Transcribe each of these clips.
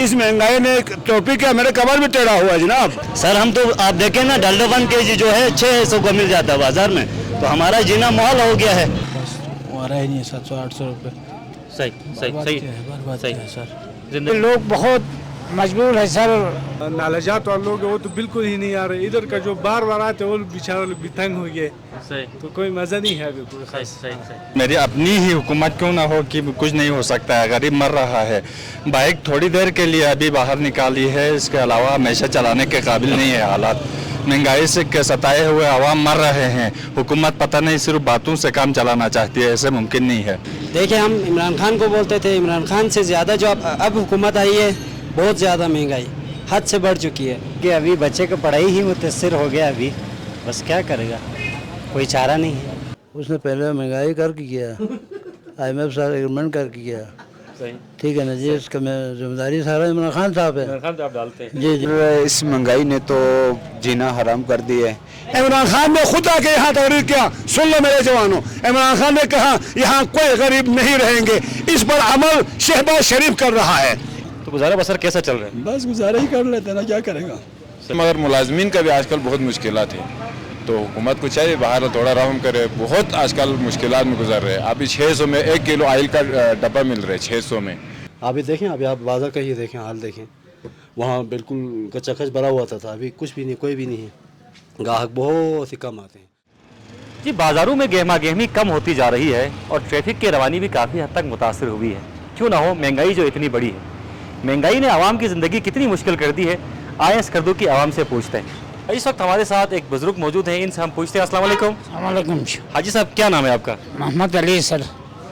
इस महंगाई ने टोपी के मेरे कमर भी टेढ़ा हुआ है जनाब। सर हम तो आप देखें ना, डल्डो 1 kg जो है 600 को मिल जाता है बाजार में, तो हमारा जीना महल हो गया है। वो रहा ही नहीं 700-800 रुपये। सही सही सही सही है सर। जिंदगी लोग बहुत मजबूर है सर। नालाजात वाले लोग वो तो बिल्कुल ही नहीं आ रहे, इधर का जो बार बार आते वो बेचारे लोग भी तंग हो गए, सही तो कोई मजा नहीं है अभी कोई सही खास। सही मेरी अपनी ही हुकूमत क्यों ना हो कि कुछ नहीं हो सकता है, गरीब मर रहा है। बाइक थोड़ी देर के लिए अभी बाहर निकाली है, इसके अलावा हमेशा चलाने के काबिल नहीं है हालात। महंगाई से सताए हुए आवाम मर रहे हैं, हुकूमत पता नहीं सिर्फ बातों से काम चलाना चाहती है, ऐसे मुमकिन नहीं है। देखिए हम इमरान खान को बोलते थे, इमरान खान से ज़्यादा जो अब हुकूमत आई है, बहुत ज़्यादा महंगाई हद से बढ़ चुकी है कि अभी बच्चे का पढ़ाई ही मुतासिर हो गया। अभी बस क्या करेगा, कोई चारा नहीं है। उसने पहले महंगाई करके किया, IMF सारा एग्रीमेंट करके किया, सही ठीक है ना जी। इसका जिम्मेदारी सारा इमरान खान साहब है। आप डालते हैं जी जी। इस महंगाई ने तो जीना हराम कर दिया है। इमरान खान ने खुद आके यहाँ तकरीर किया, सुन लो मेरे जवानों, इमरान खान ने कहा यहाँ कोई गरीब नहीं रहेंगे। इस पर अमल शहबाज शरीफ कर रहा है। तो गुजारा बसर कैसा चल रहा है? बस गुजारा ही कर लेते ना, क्या करेगा। मगर मुलाजमीन का भी आजकल बहुत मुश्किलात है, तो हुकूमत को चाहिए बाहर थोड़ा रहम करे। बहुत आजकल मुश्किलात में गुजर रहे हैं। अभी 600 में 1 किलो ऑयल का डब्बा मिल रहा है 600 में। अभी देखें, अभी आप बाजार का ही देखें, हाल देखें, वहाँ बिल्कुल कच्चा भरा हुआ था, अभी कुछ भी नहीं, कोई भी नहीं है, ग्राहक बहुत ही कम आते हैं। जी बाजारों में गहमा गहमी कम होती जा रही है और ट्रैफिक की रवानी भी काफ़ी हद तक मुतासर हुई है। क्यों ना हो, महंगाई जो इतनी बड़ी है, महंगाई ने आवाम की ज़िंदगी कितनी मुश्किल कर दी है। आए इस करदू की आवाम से पूछते हैं। इस वक्त हमारे साथ एक बुजुर्ग मौजूद हैं, इनसे हम पूछते हैं। अस्सलाम वालेकुम। वालेकुम। हाजी साहब क्या नाम है आपका? मोहम्मद अली सर।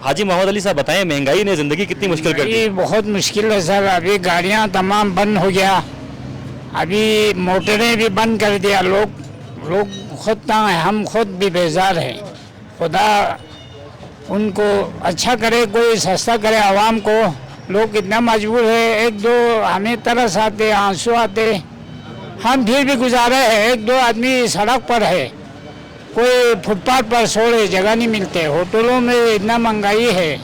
हाजी मोहम्मद अली साहब बताएं, महंगाई ने ज़िंदगी कितनी मुश्किल कर दी? ये बहुत मुश्किल है सर। अभी गाड़ियाँ तमाम बंद हो गया, अभी मोटरें भी बंद कर दिया। लोग खुद तंग हैं, हम खुद भी बेजार हैं। खुदा उनको अच्छा करे, कोई सस्ता करे आवाम को। लोग कितना मजबूर है, एक दो हमें तरस आते, आंसू आते, हम फिर भी गुजारे हैं। एक दो आदमी सड़क पर है, कोई फुटपाथ पर सो रहे, जगह नहीं मिलते। होटलों में इतना महंगाई है,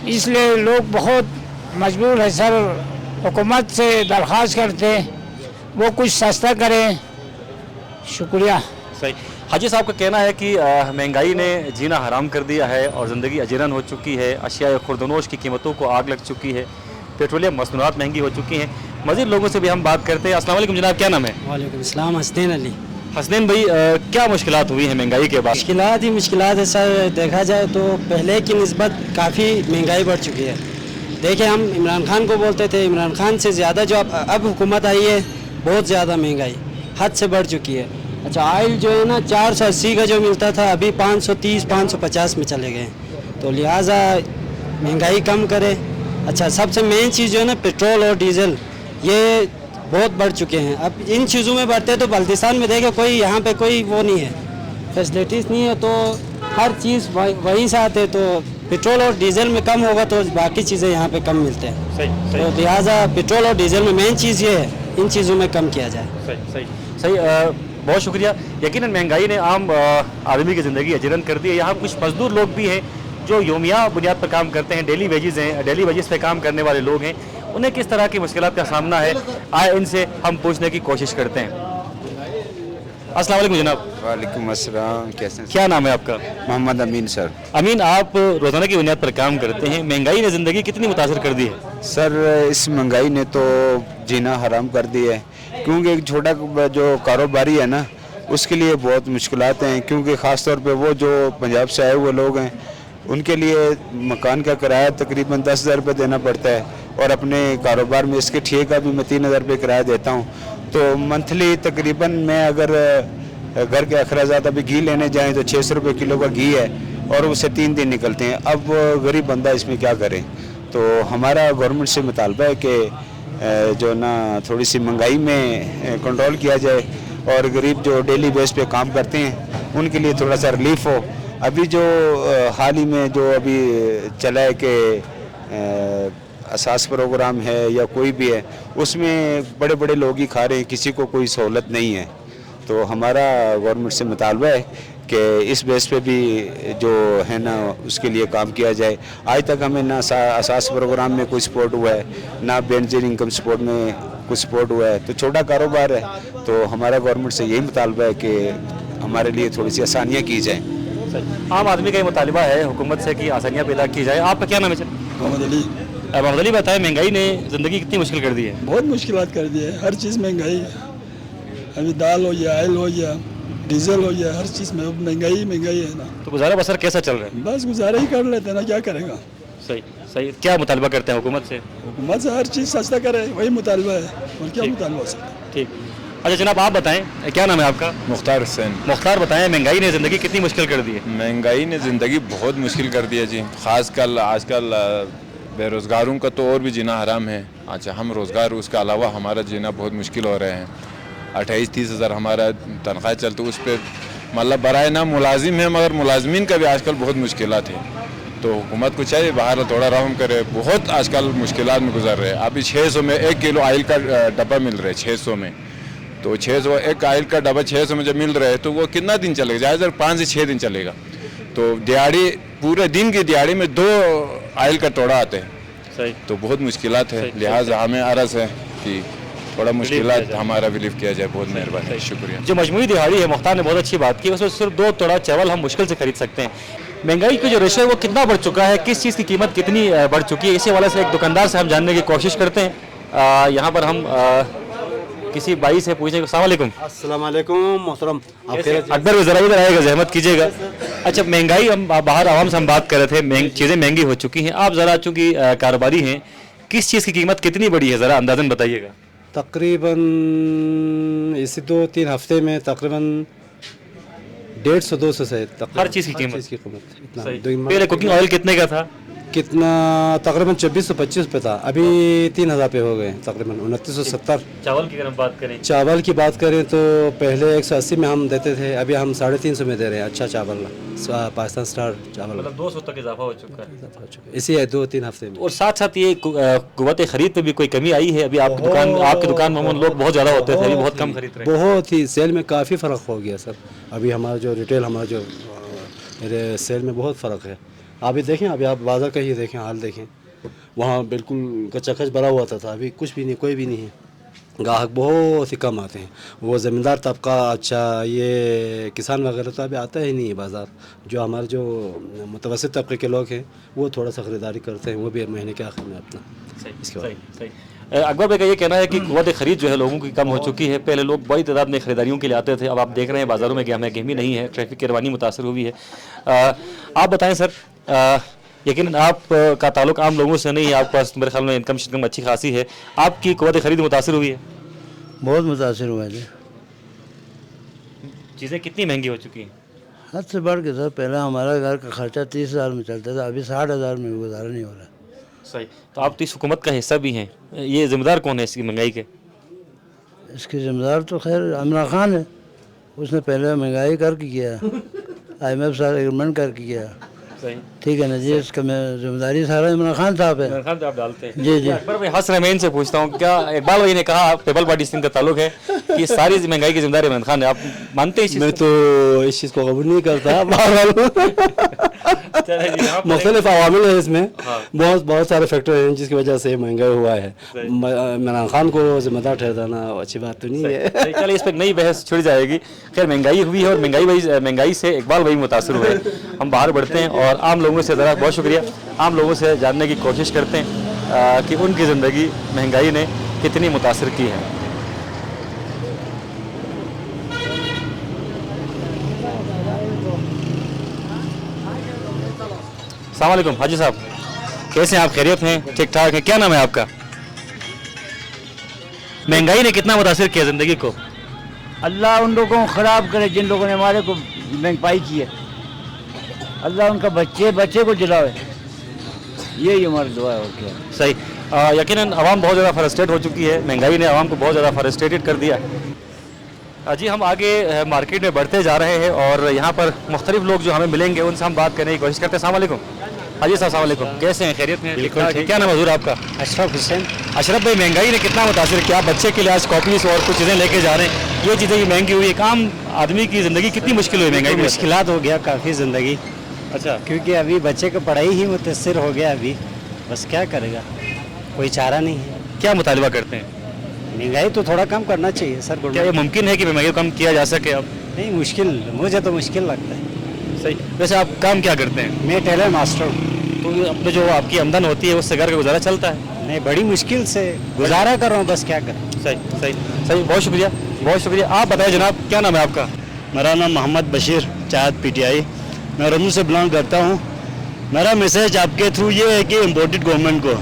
इसलिए लोग बहुत मजबूर है सर। हुकूमत से दरख्वास्त करते वो कुछ सस्ता करें। शुक्रिया। सही। हाजी साहब का कहना है कि महंगाई ने जीना हराम कर दिया है और ज़िंदगी अजीरन हो चुकी है। अशिया खुर्दनोश की कीमतों को आग लग चुकी है, पेट्रोलियम मसनूआत महंगी हो चुकी हैं। मज़ीद लोगों से भी हम बात करते हैं। अस्सलाम वालेकुम जनाब, क्या नाम है? वालेकुम अस्सलाम, हसनैन अली। हसनैन भाई, क्या मुश्किलात हुई हैं महंगाई के बाद? मुश्किलात ही मुश्किलात है सर। देखा जाए तो पहले की निस्बत काफ़ी महंगाई बढ़ चुकी है। देखिए हम इमरान खान को बोलते थे, इमरान खान से ज़्यादा जो अब हुकूमत आई है, बहुत ज़्यादा महंगाई हद से बढ़ चुकी है। अच्छा ऑयल जो है ना 480 का जो मिलता था, अभी 530-550 में चले गए, तो लिहाजा महंगाई कम करे। अच्छा सबसे मेन चीज़ जो है ना, पेट्रोल और डीजल, ये बहुत बढ़ चुके हैं। अब इन चीज़ों में बढ़ते तो बल्तिस्तान में देखे कोई यहाँ पे कोई वो नहीं है, फैसिलिटीज़ नहीं है, तो हर चीज़ वहीं से आते, तो पेट्रोल और डीजल में कम होगा तो बाकी चीज़ें यहाँ पे कम मिलते हैं। सही तो लिहाजा पेट्रोल और डीजल में मेन चीज़ ये है, इन चीज़ों में कम किया जाए। सही। बहुत शुक्रिया। यकीनन महंगाई ने आम आदमी की ज़िंदगी अजीरन कर दी है। यहाँ कुछ मजदूर लोग भी हैं जो योमिया बुनियाद पर काम करते हैं, डेली वेजेस हैं, डेली वेजेस पे काम करने वाले लोग हैं। उन्हें किस तरह की मुश्किलात का सामना है, आए इनसे हम पूछने की कोशिश करते हैं। अस्सलाम वालेकुम जनाब। वालेकुम अस्सलाम, कैसे हैं? क्या नाम है आपका? मोहम्मद अमीन सर। अमीन, आप रोज़ाना की बुनियाद पर काम करते हैं, महंगाई ने ज़िंदगी कितनी मुतासर कर दी है? सर इस महंगाई ने तो जीना हराम कर दिया है, क्योंकि एक छोटा जो कारोबारी है ना, उसके लिए बहुत मुश्किलात हैं। क्योंकि ख़ास तौर पे वो जो पंजाब से आए हुए लोग हैं, उनके लिए मकान का किराया तकरीबन 10,000 रुपये देना पड़ता है, और अपने कारोबार में इसके ठेके का भी मैं 3,000 रुपये किराया देता हूँ। तो मंथली तकरीबन मैं अगर घर के अखराजात अभी घी लेने जाएँ तो 600 रुपये किलो का घी है, और उससे 3 दिन निकलते हैं। अब गरीब बंदा इसमें क्या करे? तो हमारा गवर्नमेंट से मुतालबा है कि जो ना थोड़ी सी महंगाई में कंट्रोल किया जाए, और गरीब जो डेली बेस पे काम करते हैं उनके लिए थोड़ा सा रिलीफ हो। अभी जो हाल ही में जो अभी चला है कि असास प्रोग्राम है या कोई भी है, उसमें बड़े बड़े लोग ही खा रहे हैं, किसी को कोई सहूलत नहीं है। तो हमारा गवर्नमेंट से मुतालबा है کہ اس بیس پہ بھی جو ہے نا اس کے لیے کام کیا جائے. آج تک ہمیں نہ اساس پروگرام میں کوئی سپورٹ ہوا ہے, نہ بینظیر انکم سپورٹ میں کوئی سپورٹ ہوا ہے. تو چھوٹا کاروبار ہے, تو ہمارا گورنمنٹ سے یہی مطالبہ ہے کہ ہمارے لیے تھوڑی سی آسانیاں کی جائیں. عام آدمی کا یہ مطالبہ ہے حکومت سے کہ آسانیاں پیدا کی جائے. آپ کا کیا نام ہے سر؟ محمد علی. محمد علی بتائیں, مہنگائی نے زندگی کتنی مشکل کر دی ہے؟ بہت مشکلات کر دی ہے, ہر چیز مہنگائی ہے. ابھی دال ہو گیا, آئل ہو گیا, ڈیزل ہو گیا, ہر چیز میں مہنگائی ہے نا. تو گزارا بسر کیسا چل رہا ہے؟ بس گزارا ہی کر لیتے ہیں نا, کیا کرے گا. صحیح. کیا مطالبہ کرتے ہیں حکومت سے؟ حکومت سے ہر چیز سستا کرے, وہی مطالبہ ہے, اور کیا مطالبہ ہو سکتا ہے. ٹھیک. اچھا جناب آپ بتائیں, کیا نام ہے آپ کا؟ مختار حسین. مختار بتائیں, مہنگائی نے زندگی کتنی مشکل کر دی ہے؟ مہنگائی نے زندگی بہت مشکل کر دی ہے جی. خاص کر آج کل بے روزگاروں کا تو اور بھی جینا حرام ہے. اچھا ہم روزگار, اس کے علاوہ ہمارا جینا بہت مشکل ہو رہے ہیں. 28-30 ہزار ہمارا تنخواہ چلتی, اس پہ مطلب برائے نام ملازم ہیں, مگر ملازمین کا بھی آج کل بہت مشکلات ہیں. تو حکومت کو چاہیے باہر تھوڑا رحم کرے. بہت آج کل مشکلات میں گزر رہے ہیں. ابھی 600 میں 1 کلو آئل کا ڈبہ مل رہا ہے 600 میں. تو 600 ایک آئل کا ڈبہ 600 میں جب مل رہا ہے تو وہ کتنا دن چلے گا؟ زیادہ 5 سے 6 دن چلے گا. تو دیہڑی, پورے دن کی دیہڑی میں 2 آئل کا ٹوڑا آتے ہیں. صحیح. تو بہت مشکلات ہے. لہٰذا ہمیں عرض ہے کہ بڑا مشکلات ہمارا ریلیف کیا جائے. بہت مہربانی, شکریہ. جو مجموعی دہاڑی ہے, مختار نے بہت اچھی بات کی. اس میں صرف 2 توڑا چاول ہم مشکل سے خرید سکتے ہیں. مہنگائی کی جو ریشو ہے وہ کتنا بڑھ چکا ہے, کس چیز کی قیمت کتنی بڑھ چکی ہے, اسی حوالے سے ایک دکاندار سے ہم جاننے کی کوشش کرتے ہیں. یہاں پر ہم کسی بھائی سے پوچھیں. السلام علیکم. السلام علیکم محترم. اکبر ذرا ادھر آئے گا, زحمت کیجیے گا. اچھا مہنگائی, ہم باہر عوام سے ہم بات کر رہے تھے, چیزیں مہنگی ہو چکی ہیں. آپ ذرا چونکہ کاروباری ہیں, کس چیز کی قیمت کتنی بڑی ہے, ذرا اندازاً بتائیے گا. تقریباً اسی 2-3 ہفتے میں تقریباً 150-200 سے ہر چیز کی قیمت. اتنا. پہلے کوکنگ آئل کتنے کا تھا؟ کتنا تقریباً 2425 پہ تھا, ابھی 3000 پہ ہو گئے, تقریباً 2970. چاول کی اگر ہم بات کریں, چاول کی بات کریں تو پہلے 180 میں ہم دیتے تھے, ابھی ہم 350 میں دے رہے ہیں. اچھا چاول, پاکستان سٹار چاول, مطلب 200 تک اضافہ ہو چکا ہے اسی 2-3 ہفتے میں. اور ساتھ ساتھ یہ قوت خرید پہ بھی کوئی کمی آئی ہے؟ ابھی آپ کی دکان میں لوگ بہت زیادہ ہوتے تھے, ابھی بہت کم خرید رہے ہیں. بہت ہی سیل میں کافی فرق ہو گیا سر. ابھی ہمارا جو ریٹیل, ہمارا جو سیل میں بہت فرق ہے. آپ بھی دیکھیں, ابھی آپ بازار کا ہی دیکھیں, حال دیکھیں, وہاں بالکل کچا کچ بھرا ہوا تھا, ابھی کچھ بھی نہیں, کوئی بھی نہیں ہے. گاہک بہت ہی کم آتے ہیں. وہ زمیندار طبقہ, اچھا یہ کسان وغیرہ تو ابھی آتا ہی نہیں ہے بازار. جو ہمارے جو متوسط طبقے کے لوگ ہیں وہ تھوڑا سا خریداری کرتے ہیں, وہ بھی مہینے کے آخر میں اپنا. اس کے بعد اکبر بھائی کا یہ کہنا ہے کہ قوت خرید جو ہے لوگوں کی کم ہو چکی ہے. پہلے لوگ بڑی تعداد میں خریداریوں کے لیے آتے تھے, اب آپ دیکھ رہے ہیں بازاروں میں کہ ہمیں گہمی نہیں ہے, ٹریفک کی روانی متاثر ہوئی ہے. آپ بتائیں سر, یقیناً آپ کا تعلق عام لوگوں سے نہیں ہے, آپ کے پاس میرے خیال میں انکم شنکم اچھی خاصی ہے, آپ کی قوت خرید متاثر ہوئی ہے؟ بہت متاثر ہوا ہے جی. چیزیں کتنی مہنگی ہو چکی ہیں؟ حد سے بڑھ کے سر. پہلے ہمارا گھر کا خرچہ 30,000 میں چلتا تھا, ابھی 60,000 میں گزارا نہیں ہو رہا. صحیح. تو آپ تو اس حکومت کا حصہ بھی ہیں, یہ ذمہ دار کون ہے اس کی مہنگائی کے؟ اس کے ذمہ دار تو خیر عمران خان ہے, اس نے پہلے مہنگائی کر کے کیا, IMF سارا ایگریمنٹ کر کے کیا. ٹھیک ہے نا جی, اس کا ذمہ داری سارا عمران خان صاحب ہے. عمران خان صاحب ڈالتے ہیں. جی جی. اکبر بھائی حسن امین سے پوچھتا ہوں, کیا اقبال بھائی نے کہا پیپل پارٹی سے ان کا تعلق ہے کہ یہ ساری مہنگائی کی ذمہ داری عمران خان ہے, آپ مانتے ہیں اس چیز میں تو اس چیز کو قبول نہیں کرتا. مختلف عوامل ہیں اس میں, بہت سارے فیکٹر ہیں جس کی وجہ سے مہنگائی ہوا ہے. عمران خان کو ذمہ دار ٹھہرانا اچھی بات تو نہیں ہے. چلیے اس پہ نئی بحث چھڑ جائے گی. خیر مہنگائی ہوئی ہے, اور مہنگائی سے اقبال بھائی متاثر ہوئے. ہم باہر بڑھتے ہیں اور عام لوگوں سے ذرا, بہت شکریہ, عام لوگوں سے جاننے کی کوشش کرتے ہیں کہ ان کی زندگی مہنگائی نے کتنی متاثر کی ہے. السلام علیکم حاجی صاحب, کیسے ہیں آپ؟ خیریت ہیں؟ ٹھیک ٹھاک ہیں. کیا نام ہے آپ کا؟ مہنگائی نے کتنا متاثر کیا زندگی کو؟ اللہ ان لوگوں کو خراب کرے جن لوگوں نے ہمارے کو مہنگائی کی ہے. اللہ ان کا بچے کو جلاوے, یہی ہماری دعا ہے. اور کیا صحیح. یقیناً عوام بہت زیادہ فرسٹریٹ ہو چکی ہے, مہنگائی نے عوام کو بہت زیادہ فرسٹریٹڈ کر دیا. جی ہم آگے مارکیٹ میں بڑھتے جا رہے ہیں اور یہاں پر مختلف لوگ جو ہمیں ملیں گے ان سے ہم بات کرنے کی کوشش کرتے ہیں. السلام علیکم. हाजी साहब, अस्सलाम वालेकुम। कैसे हैं? खैरियत में? बिल्कुल ठीक। क्या नाम है हजूर आपका? अशरफ हुसैन। अशरफ भाई, महंगाई ने कितना मुतासर किया? बच्चे के लिए आज कॉपीज और कुछ चीज़ें लेके जा रहे हैं, ये चीज़ें भी महंगी हुई। एक आम आदमी की ज़िंदगी कितनी मुश्किल हुई महंगाई में? मुश्किलात हो गया काफ़ी ज़िंदगी, अच्छा, क्योंकि अभी बच्चे का पढ़ाई ही मुतासर हो गया अभी, बस क्या करेगा, कोई चारा नहीं है। क्या मुतालबा करते हैं? महंगाई तो थोड़ा कम करना चाहिए सर। क्या ये मुमकिन है कि महंगाई को कम किया जा सके अब? नहीं, मुश्किल, मुझे तो मुश्किल लगता है। सही। वैसे आप काम क्या करते हैं? मैं टेलर मास्टर हूँ। तो अपने जो आपकी आमदन होती है उससे घर का गुजारा चलता है? मैं बड़ी मुश्किल से गुजारा कर रहा हूँ, बस क्या करें। सही सही सही, बहुत शुक्रिया, बहुत शुक्रिया। आप बताएं जनाब, क्या नाम है आपका? मेरा नाम मोहम्मद बशीर चाहत PTI, मैं रमू से बिलोंग करता हूँ। मेरा मैसेज आपके थ्रू ये है कि इम्पोर्टेड गवर्नमेंट को,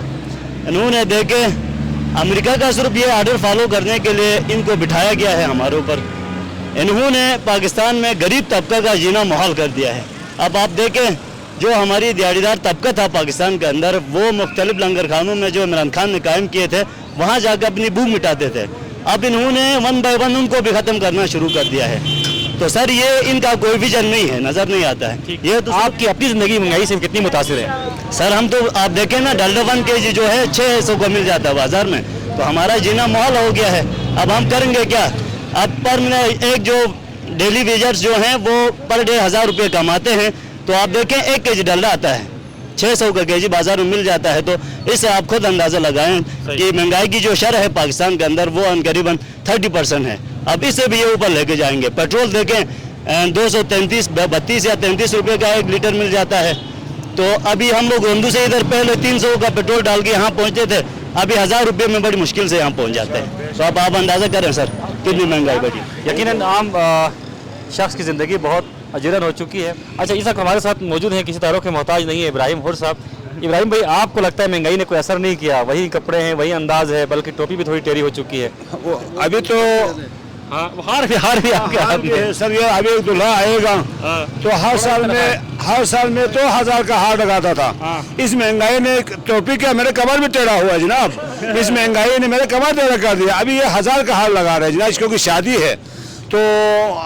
इन्होंने देखे अमेरिका का सिर्फ ये आर्डर फॉलो करने के लिए इनको बिठाया गया है हमारे ऊपर। इन्होंने पाकिस्तान में गरीब तबका का जीना मुहाल कर दिया है। अब आप देखें, जो हमारी दिहाड़ीदार तबका था पाकिस्तान के अंदर, वो मुख्तलिफ लंगर खानों में जो इमरान खान ने कायम किए थे, वहाँ जाकर अपनी भूख मिटाते थे। अब इन्होंने 1 बाय 1 उनको भी ख़त्म करना शुरू कर दिया है। तो सर, ये इनका कोई विजन नहीं है, नज़र नहीं आता है। ये तो आपकी अपनी ज़िंदगी महंगाई से कितनी मुतासिर है? सर, हम तो आप देखें ना, डलडा 1 kg जो है 600 को मिल जाता है बाजार में, तो हमारा जीना माहौल हो गया है। अब हम करेंगे क्या? अब पर एक जो डेली वेजर्स जो हैं वो पर डे 1000 रुपये कमाते हैं, तो आप देखें 1 kg डलडा आता है 600 का kg बाजार में मिल जाता है। तो इससे आप खुद अंदाज़ा लगाएं कि महंगाई की जो शरह है पाकिस्तान के अंदर वो करीबन 30% है। अब इससे भी ये ऊपर लेके जाएंगे। पेट्रोल देखें 232 या 33 रुपये का 1 लीटर मिल जाता है। तो अभी हम लोग रंदू से इधर पहले 300 का पेट्रोल डाल के यहाँ पहुँचते थे, अभी 1000 रुपये में बड़ी मुश्किल से यहाँ पहुँच जाते हैं। तो अब आप अंदाज़ा करें सर कितनी महंगाई बढ़ी। यकीनन आम शख्स की ज़िंदगी बहुत अजीरन हो चुकी है। अच्छा, इस वक्त हमारे साथ मौजूद हैं, किसी तारों के मोहताज नहीं है, इब्राहिम हुर साहब। इब्राहिम भाई, आपको लगता है महंगाई ने कोई असर नहीं किया? वही कपड़े हैं, वही अंदाज है, बल्कि टोपी भी थोड़ी टेढ़ी हो चुकी है। अभी तो हार भी आपके हाथ में है। सर, ये अभी एक दूल्हा आएगा तो हर साल में तो 1000 का हार लगाता था। इस महंगाई ने टोपी का मेरे कमर भी टेढ़ा हुआ है जनाब। इस महंगाई ने मेरे कमर टेढ़ा कर दिया। अभी ये 1000 का हार लगा रहे हैं जनाब, क्योंकि शादी है। तो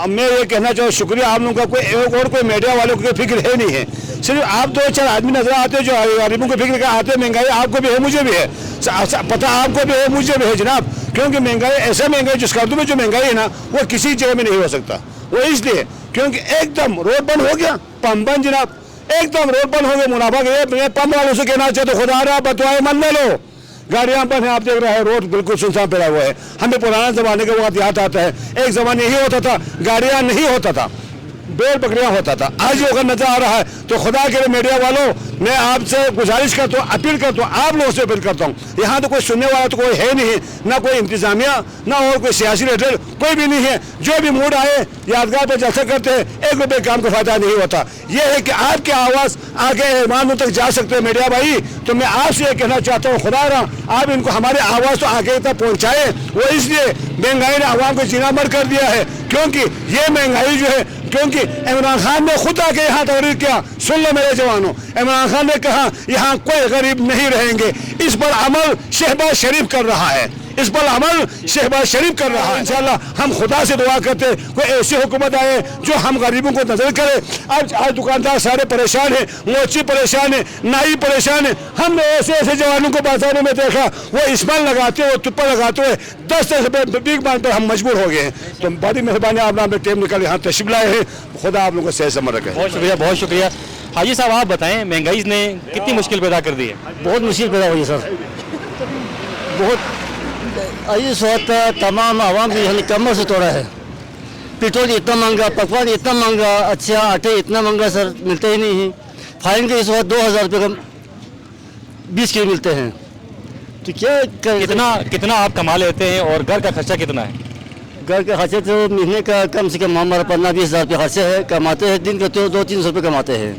मैं ये कहना चाहूँ, शुक्रिया आप लोगों का। कोई मीडिया वालों को फिक्र है नहीं है, सिर्फ आप 2-4 आदमी नजर आते हैं जो गरीबों को फिक्र का आते हैं। महंगाई आपको भी है, मुझे भी है, पता आपको भी है, मुझे भी है जनाब। क्योंकि महंगाई ऐसा महंगाई जिस कर्दू में जो महंगाई है ना, वो किसी जगह में नहीं हो सकता। वो इसलिए क्योंकि एकदम रोड बंद हो गया, पंप बंद जनाब, एकदम रोड बंद हो गया। मुनाफा के पंप वालों से कहना चाहते, खुदा रहा बतवाए मन ले लो, गाड़ियाँ बंद हैं। आप देख रहे हैं रोड बिल्कुल सुनसान पड़ा हुआ है। हमें पुराना ज़माने का वक्त याद आता है। एक ज़माने यही होता था, गाड़ियाँ नहीं होता था, बैल बकरियाँ होता था। आज अगर नजर आ रहा है तो खुदा के लिए मीडिया वालों, मैं आपसे गुजारिश करता हूँ, अपील करता हूँ, आप लोगों से अपील करता हूँ। यहाँ तो कोई सुनने वाला तो कोई है नहीं, ना कोई इंतजामिया, ना और कोई सियासी लीडर, कोई भी नहीं है। जो भी मूड आए यादगार पर जलसा करते हैं, 1 रुपये काम का फायदा नहीं होता। यह है कि आपकी आवाज़ आगे ईमानों तक जा सकते हैं मीडिया भाई। तो मैं आपसे ये कहना चाहता हूँ, खुदा रहा आप इनको हमारी आवाज़ तो आगे तक पहुँचाएँ। वो इसलिए महंगाई ने आवाम को जीना मर कर दिया है, क्योंकि ये महंगाई जो है, क्योंकि इमरान खान ने खुद आके यहाँ तकरीर किया, सुन लो मेरे जवानों, इमरान खान ने कहा यहाँ कोई गरीब नहीं रहेंगे। इस पर अमल शहबाज शरीफ कर रहा है, इस पर अमल शहबाज शरीफ कर रहा है। इंशाल्लाह हम खुदा से दुआ करते हैं कोई ऐसी हुकूमत आए जो हम गरीबों को नजर करे। आज दुकानदार सारे परेशान हैं, मोची परेशान है, नाई परेशान है। हमने ऐसे ऐसे जवानों को बाजारों में देखा, वो इस्माइल लगाते हुए, तुप्पा लगाते हुए 10-10 रुपये भीख मांगते हम मजबूर हो गए हैं। तो बड़ी मेहरबानी, आप नाम टेम निकल यहाँ तशरीफ लाए हैं। खुदा आप लोगों को सेहत समझ रखे। बहुत शुक्रिया, बहुत शुक्रिया। हाजी साहब, आप बताएं, महंगाई ने कितनी मुश्किल पैदा कर दी है? बहुत मुश्किल पैदा हुई है सर, बहुत। इस वक्त तमाम आवाम की कमर से तोड़ा है। पेट्रोल इतना महंगा, पकवान इतना महंगा, अच्छा आटे इतना महंगा सर, मिलते ही नहीं है। फाइन के इस वक्त 2000 रुपये का 20 किलो मिलते हैं। तो क्या कितना आप कमा लेते हैं और घर का खर्चा कितना है? घर के खर्चे तो महीने का कम से कम हमारा 15-20 हज़ार रुपये खर्चे है। कमाते हैं दिन का तो 200-300 रुपये कमाते हैं।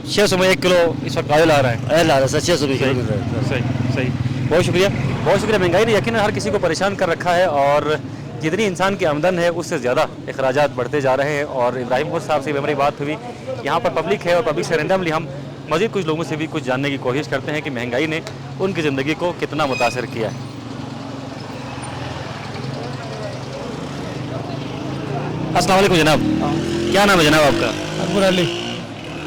600 में 1 किलो इस वक्त ऑयल आ रहा है। ऑयल आ रहा है सर, 600 रुपये किलो मिल रहा है। सही सही, बहुत शुक्रिया, बहुत शुक्रिया। महंगाई ने यकीनन हर किसी को परेशान कर रखा है और जितनी इंसान की आमदन है उससे ज़्यादा अखराजात बढ़ते जा रहे हैं। और इब्राहिम हुर साहब से हमारी बात हुई, यहाँ पर पब्लिक है और पब्लिक से रैंडमली हम मज़ीद कुछ लोगों से भी कुछ जानने की कोशिश करते हैं कि महंगाई ने उनकी ज़िंदगी को कितना मुतासर किया है। अस्सलाम वालेकुम जनाब, क्या नाम है जनाब आपका? अकबर अली।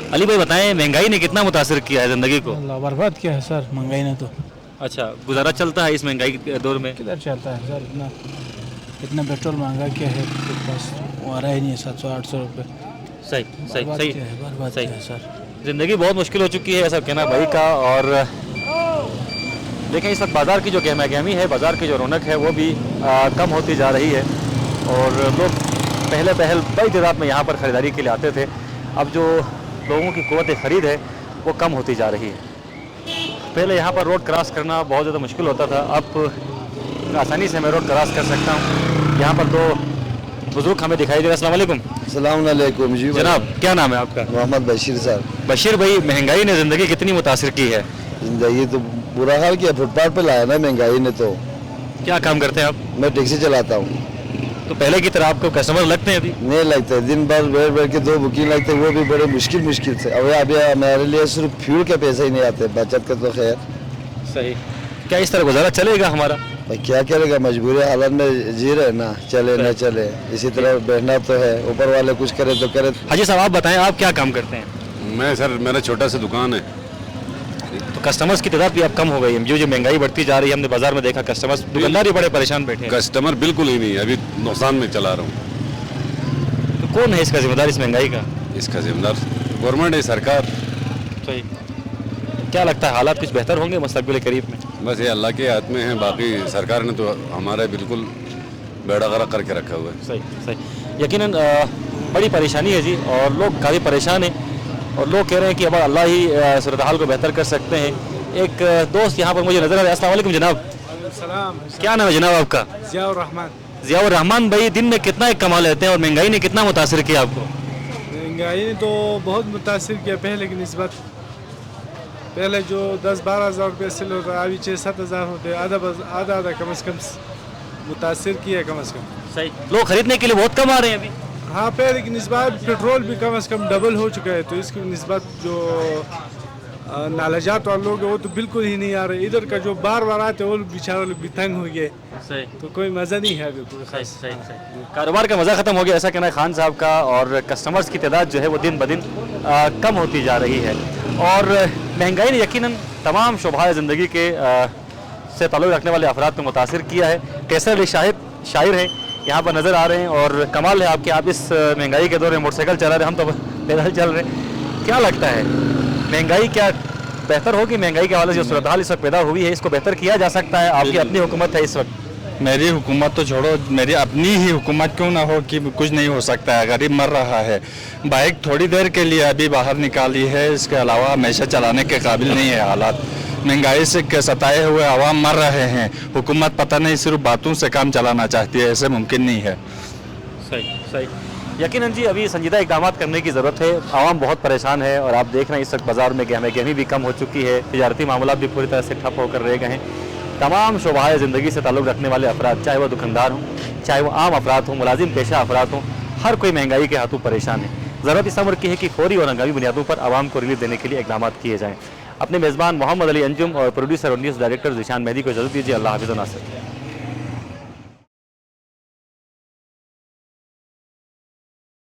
अली भाई बताएं, महंगाई ने कितना मुतासिर किया है ज़िंदगी को? बर्बाद किया है सर महंगाई ने तो। अच्छा, गुजारा चलता है इस महंगाई के दौर में? किधर चलता है सर, इतना पेट्रोल महंगा किया है, बस वो आ रहा ही नहीं है 700-800 रुपये। सही सही सही बर्बाद सही किया है सर। ज़िंदगी बहुत मुश्किल हो चुकी है, ऐसा कहना भाई का। और देखें इस वक्त बाज़ार की जो गहमा गहमी है, बाज़ार की जो रौनक है वो भी कम होती जा रही है। और लोग पहले बड़ी तादाद में यहाँ पर ख़रीदारी के लिए आते थे, अब जो लोगों की क़ुव्वत ख़रीद है वो कम होती जा रही है। पहले यहाँ पर रोड क्रॉस करना बहुत ज़्यादा मुश्किल होता था, अब आसानी से मैं रोड क्रॉस कर सकता हूँ। यहाँ पर दो बुजुर्ग हमें दिखाई दे रहे हैं। अस्सलाम वालेकुम। अस्सलाम वालेकुम जी जनाब, क्या नाम है आपका? मोहम्मद बशीर साहब। बशीर भाई, महंगाई ने ज़िंदगी कितनी मुतासिर की है? जिंदगी तो बुरा हाल किया, फुटपाथ पे लाया ना महंगाई ने तो। क्या काम करते हैं आप? मैं टैक्सी चलाता हूँ। तो पहले की तरह आपको कस्टमर लगते हैं अभी? नहीं लगते, दिन भर बैठ के 2 बुकिंग लगते, वो भी बड़े मुश्किल से। अभी हमारे लिए सिर्फ फ्यूल के पैसे ही नहीं आते, बचत का तो खैर। सही। क्या इस तरह गुजारा चलेगा हमारा? भाई क्या करेगा, मजबूरी हालत में जी रहे ना, चले ना चले इसी तरह बैठना तो है, ऊपर वाले कुछ करे तो करे। हाजी साहब आप बताएं, आप क्या काम करते हैं? मैं सर, मेरा छोटा सा दुकान है। तो कस्टमर्स की तादाद भी अब कम हो गई है, जो महंगाई बढ़ती जा रही है, हमने बाजार में देखा कस्टमर्स, दुकानदार ही बड़े परेशान बैठे हैं। कस्टमर बिल्कुल ही नहीं, अभी नुकसान में चला रहा हूँ। तो कौन है इसका जिम्मेदार, इस महंगाई का? इसका जिम्मेदार गवर्नमेंट है, सरकार। सही। क्या लगता है हालात कुछ बेहतर होंगे मुस्तकबिल करीब में? बस ये अल्लाह के हाथ में है, बाकी सरकार ने तो हमारा बिल्कुल बेड़ा गर्क करके रखा हुआ है। सही सही। यकीनन बड़ी परेशानी है जी, और लोग काफ़ी परेशान हैं, और लोग कह रहे हैं कि अब अल्लाह ही सूरत हाल को बेहतर कर सकते हैं। एक दोस्त यहाँ पर मुझे नजर आ रहा है। अस्सलाम वालेकुम जनाब। क्या नाम है जनाब आपका? ज़ियाउर रहमान। ज़ियाउर रहमान भाई, दिन में कितना एक कमा लेते हैं, और महंगाई ने कितना मुतासिर किया आपको? महंगाई ने तो बहुत मुतासिर किया पहले की निस्बत। पहले जो 10-12 हज़ार रुपये सेल होता है, अभी 6-7 हज़ार होते हैं, आधा कम से कम मुतासिर किया कम से कम। सही। लोग खरीदने के लिए बहुत कम आ रहे हैं अभी। हाँ, पहले की निस्बत पेट्रोल भी कम से कम डबल हो चुका है, तो इसकी निस्बत जो नालाजात वाले लोग हैं वो तो बिल्कुल ही नहीं आ रहे। इधर का जो बार आते हैं वो बेचारे लोग भी तंग हो गए। सही। तो कोई मज़ा नहीं है अभी। सही सही सही। कारोबार का मज़ा ख़त्म हो गया, ऐसा कहना है खान साहब का, और कस्टमर्स की तादाद जो है वो दिन ब दिन कम होती जा रही है। और महंगाई ने यकीनन तमाम शोबाए ज़िंदगी के से ताल्लुक़ रखने वाले अफराद को मुतासिर किया है। कैसर अली शायर हैं, यहाँ पर नज़र आ रहे हैं, और कमाल है आपके, आप इस महंगाई के दौर में मोटरसाइकिल चला रहे हैं, हम तो पैदल चल रहे हैं। क्या लगता है, महंगाई क्या बेहतर होगी? महंगाई के हवाले से जो सूरत हाल इस वक्त पैदा हुई है, इसको बेहतर किया जा सकता है? आपकी अपनी हुकूमत है इस वक्त। मेरी हुकूमत तो छोड़ो, मेरी अपनी ही हुकूमत क्यों ना हो कि कुछ नहीं हो सकता है। गरीब मर रहा है, बाइक थोड़ी देर के लिए अभी बाहर निकाली है, इसके अलावा हमेशा चलाने के काबिल नहीं है हालात। महंगाई से सताए हुए आवाम मर रहे हैं, हुकूमत पता नहीं सिर्फ बातों से काम चलाना चाहती है, ऐसे मुमकिन नहीं है। सही सही। यकीनन जी अभी संजीदा इक़दाम करने की ज़रूरत है, आवाम बहुत परेशान है, और आप देख रहे हैं इस वक्त बाज़ार में गहमी भी कम हो चुकी है, तिजारती मामलात भी पूरी तरह से ठप होकर रह गए हैं। तमाम शोबाए ज़िंदगी से ताल्लुक़ रखने वाले अफराद, चाहे वो दुकानदार हों, चाहे वो आम अफराद हों, मुलाजिम पेशा अफराद हों, हर कोई महंगाई के हाथों परेशान है। ज़रूरत इस अमर की है कि फौरी और हंगामी बुनियादों पर आवाम को रिलीफ देने के लिए इक़दाम किए जाएँ। अपने मेज़बान मोहम्मद अली अंजुम और प्रोड्यूसर और न्यूज़ डायरेक्टर ज़ीशान मेहदी को इजाज़त दीजिए। अल्लाह हाफ़िज़ व नासिर।